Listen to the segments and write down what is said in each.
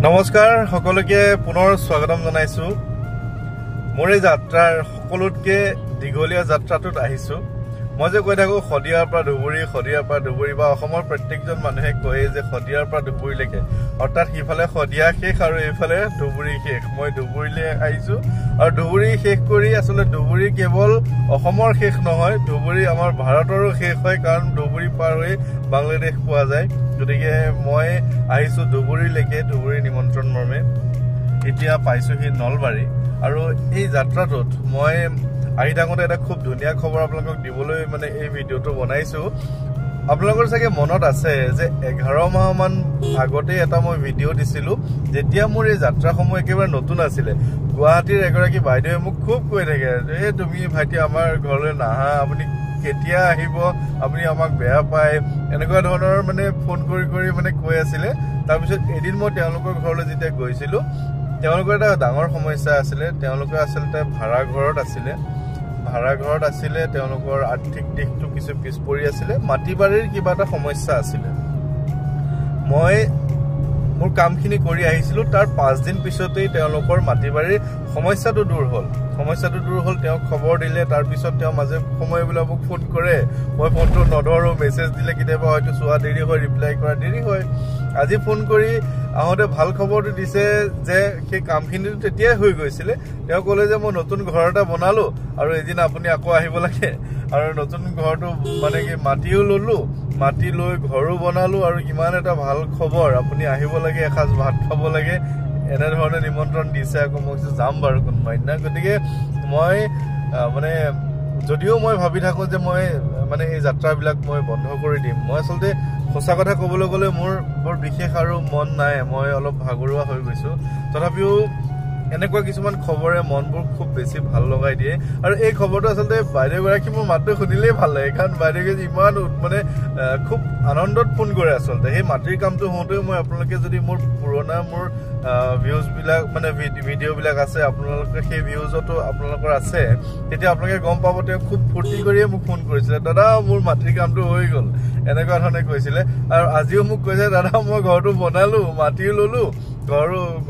নমস্কাৰ সকলোকে পুনৰ স্বাগতম জনাইছো মোৰ এই যাত্ৰাৰ সকলোতকে দীঘলীয়া যাত্ৰাটোত আহিছো মই যে কৈ থাকো খদিয়াৰ পৰা ধুবুৰী বা অসমৰ প্ৰত্যেকজন মানুহে কয় যে খদিয়াৰ পৰা ধুবুৰীলৈকে অৰ্থাৎ হিফালে খদিয়া শেষ আৰু এইফালে ধুবুৰী শেষ মই ধুবুৰীলৈ আহিছো আৰু ধুবুৰী শেষ কৰি আসলে ধুবুৰী কেৱল অসমৰ শেষ নহয় ধুবুৰী আমাৰ ভাৰতৰো শেষ হয় কাৰণ ধুবুৰী পাৰ হৈ বাংলাদেশ পোৱা যায় গতিকে মই আহিছো ধুবুৰীলৈকে ধুবুৰী নিমন্ত্ৰণ মৰ্মে এতিয়া পাইছোহি নলবাৰী আৰু এই যাত্ৰাটোত মই আহি থাকোঁতে এটা খুব ধুনীয়া খবৰ আপোনালোকক দিবলৈ মানে এই ভিডিঅ'টো বনাইছো আপোনালোকৰ চাগে মনত আছে যে 11 মাহ মান আগতে এটা মই ভিডিঅ' দিছিলো যেতিয়া মোৰ এই যাত্ৰাসমূহ একেবাৰে নতুন আছিল গুৱাহাটীৰ এগৰাকী বাইদেৱে মোক খুব কৈ থাকে যে তুমি ভাইটি আমাৰ ঘৰলৈ নাহা আপুনি কেতিয়া আহিব আপুনি আমাক বেয়া পায় এনেকুৱা ধৰণৰ মানে ফোন কৰি মানে কৈ আছিল তাৰ পিছত এদিন মই তেওঁলোকৰ ঘৰলৈ যেতিয়া গৈছিলো তেওঁলোকৰ এটা ডাঙৰ সমস্যা আছিল তেওঁলোকে আসলতে ভাড়া ঘৰত আছিল তেওঁলোকৰ আৰ্থিক দিশটো কিছু পিছ পৰি আছিল মাটিবাৰীৰ কিবা এটা সমস্যা আছিল মই মোৰ কামখিনি কৰি আহিছিলো তাৰ 5 দিন পিছতেই তেওঁলোকৰ মাটিবাৰীৰ সমস্যাটো দূৰ হ'ল তেওঁ খবৰ দিলে তাৰ পিছত তেওঁ মাজে সময়বিলা মোক ফোন কৰে মই ফোনটো নধৰো মেছেজ দিলে কিতেবা হয়তো সোৱা দেৰি হয় ৰিপ্লাই কৰা দেৰি হয় আজি ফোন কৰি আহোতে ভাল খবৰটো দিছে যে সেই কামখিনি তেতিয়াই হৈ গৈছিল তেওঁ ক'লে যে মই নতুন ঘৰ এটা বনালো আৰু এদিন আপুনি আকৌ আহিব লাগে আৰু নতুন ঘৰটো মানে কি মাটিও ললো মাটি লৈ ঘৰো বনালো আৰু ইমান এটা ভাল খবৰ আপুনি আহিব লাগে এসাজ ভাত খাব লাগে এনে ধৰণে নিমন্ত্ৰণ দিছে আকৌ মই যাম বাৰু কোনবাইনা গতিকে মই মানে যদিও মই ভাবি থাকো যে মই মানে এই যাত্ৰাবিলাক মই বন্ধ কৰি দিম মই আসলতে সঁচা কথা ক'বলৈ গ'লে মোৰ বৰ বিশেষ আৰু মন নাই মই অলপ ভাগৰুৱা হৈ গৈছো তথাপিও এনেকুৱা কিছুমান খবৰে মনবোৰ খুব বেছি ভাল লগাই দিয়ে আৰু এই খবৰটো আসলতে বাইদেউগৰাকী মোৰ মাতটো শুনিলেই ভাল লাগে কাৰণ বাইদেউগৰাকী ইমান মানে খুব আনন্দত ফোন কৰে আসলতে সেই মাটিৰ কামটো হওঁতে মই আপোনালোকে যদি মোৰ পুৰণা মোৰ ভিউজ বিলাক মানে ভিডিঅ' বিলাক আছে আপোনালোকে সেই ভিউজতো আপোনালোকৰ আছে তেতিয়া আপোনালোকে গম পাব তেওঁ খুব ফূৰ্তি কৰিয়ে মোক ফোন কৰিছিলে দাদা মোৰ মাটিৰ কামটো হৈ গ'ল এনেকুৱা ধৰণে কৈছিলে আৰু আজিও মোক কৈছে দাদা মই ঘৰটো বনালো মাটিও ললো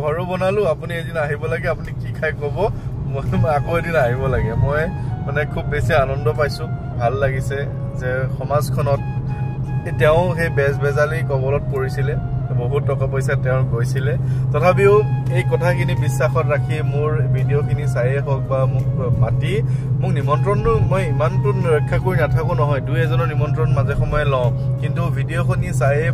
ঘৰো বনালো আপুনি এদিন আহিব লাগে আপুনি কি খাই ক'ব মই আকৌ এদিন আহিব লাগে মই মানে খুব বেছি আনন্দ পাইছো ভাল লাগিছে যে সমাজখনত তেওঁ সেই বেজালি কবলত পৰিছিলে বহুত টকা পইচা তেওঁ গৈছিলে তথাপিও এই কথাখিনি বিশ্বাসত ৰাখি মোৰ ভিডিঅ'খিনি চাইয়ে হওক বা মোক মাতি মোক নিমন্ত্ৰণটো মই ইমানটো ৰক্ষা কৰি নাথাকো নহয় দুই এজনৰ নিমন্ত্ৰণ মাজে সময়ে লওঁ কিন্তু ভিডিঅ'খিনি চাইয়ে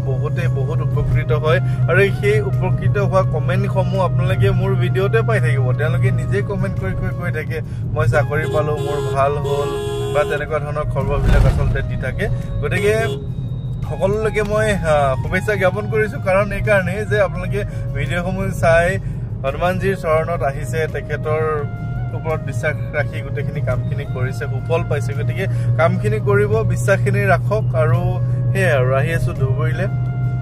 বহুত উপকৃত হয় আৰু সেই উপকৃত হোৱা কমেণ্টসমূহ আপোনালোকে মোৰ ভিডিঅ'তে পাই থাকিব তেওঁলোকে নিজে কমেণ্ট কৰি কৈ থাকে মই চাকৰি পালো মোৰ ভাল হ'ল বা তেনেকুৱা ধৰণৰ খবৰবিলাক আচলতে দি থাকে গতিকে সকলোকে মই শুভেচ্ছা জ্ঞাপন কৰিছো কাৰণ এই কাৰণে যে আপোনালোকে ভিডিঅ'সমূহ চাই হনুমানজীৰ চৰণত আহিছে তেখেতৰ ওপৰত বিশ্বাস ৰাখি গোটেইখিনি কামখিনি কৰিছে সুফল পাইছে গতিকে কামখিনি কৰিব বিশ্বাসখিনি ৰাখক আৰু সেয়াই আৰু আহি আছো ধুবুৰীলৈ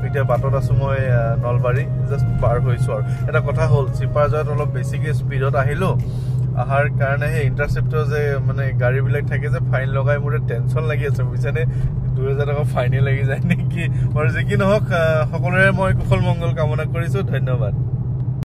এতিয়া বাটত আছো মই নলবাৰী জাষ্ট পাৰ হৈছো আৰু এটা কথা হ'ল চিপাৰজত অলপ বেছিকে স্পীডত আহিলো আহাৰ কাৰণে সেই ইন্টাৰসেপ্টৰ যে মানে গাড়ীবিলাক থাকে যে ফাইন লগাই মোৰ টেনচন লাগি আছে বুজিছানে 2000 টকা ফাইনে লাগি যায় নেকি আৰু যে কি নহওক সকলোৰে মই কুশল মংগল কামনা কৰিছো ধন্যবাদ